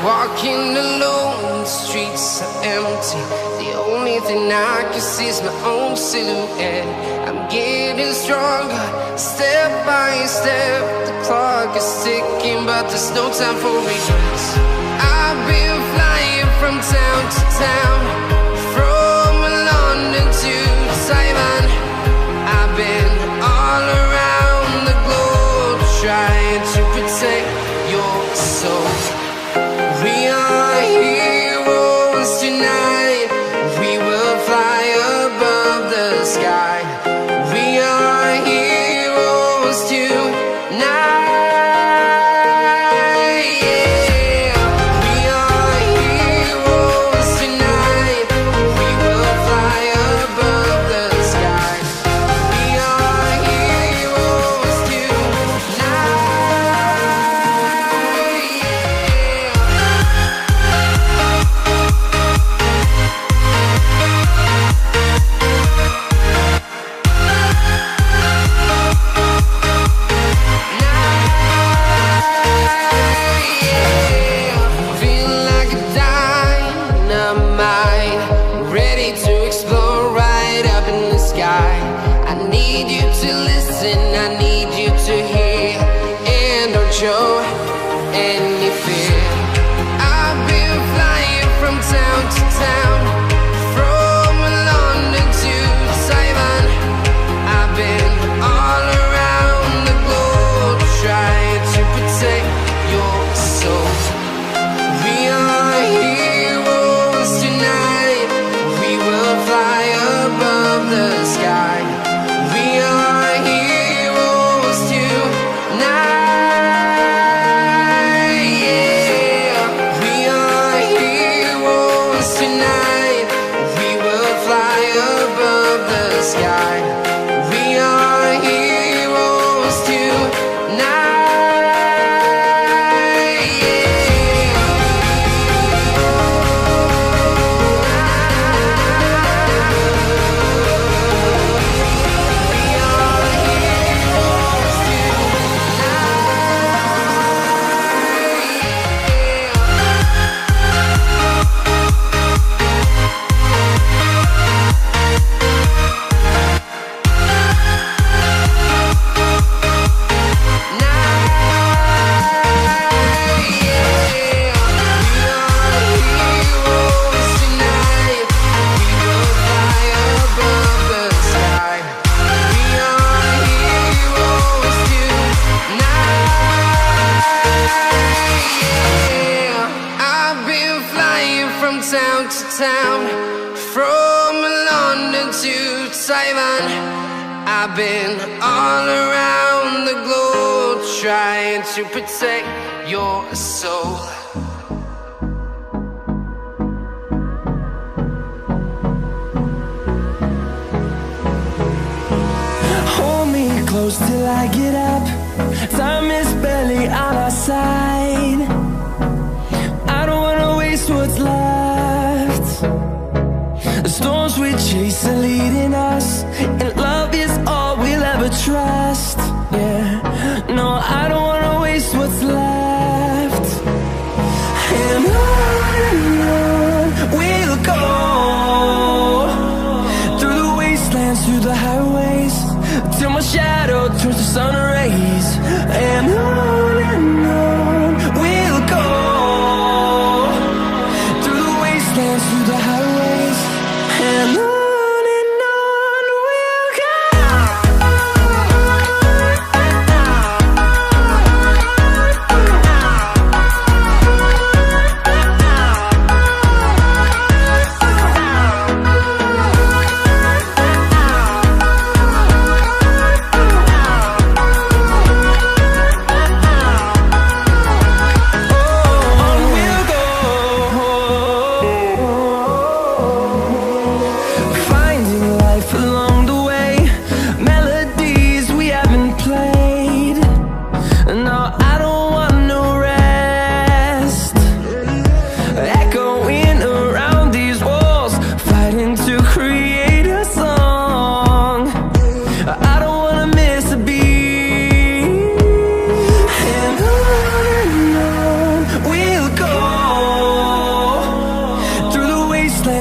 Walking alone, the streets are empty. The only thing I can see is my own silhouette. I'm getting stronger, step by step. The clock is ticking, but there's no time for regrets. I've been flying from town to town, from London to Taiwan. I've been all around the globe, trying to protect your soul. We are heroes tonight. We will fly above the sky. We are heroes tonight. Yeah. We are heroes tonight. We will fly above the sky. We are heroes tonight. Show any fear. I've been flying from town to town, from London to Taiwan. I've been all around the globe, trying to protect your soul. We are heroes tonight. We will fly above the sky. We are heroes tonight. Town to town, from London to Taiwan. I've been all around the globe, trying to protect your soul. Hold me close till I get up. Time is barely on our side. I don't wanna waste what's left. The storms we chase are leading us, and love is all we'll ever trust. Yeah, no, I don't wanna waste what's left. And on we'll go, through the wastelands, through the highways, till my shadow turns to sun rays. And on we'll go, through the wastelands, through the highways, and on.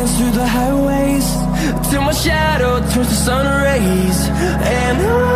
dance through the highways till my shadow turns to sun rays. And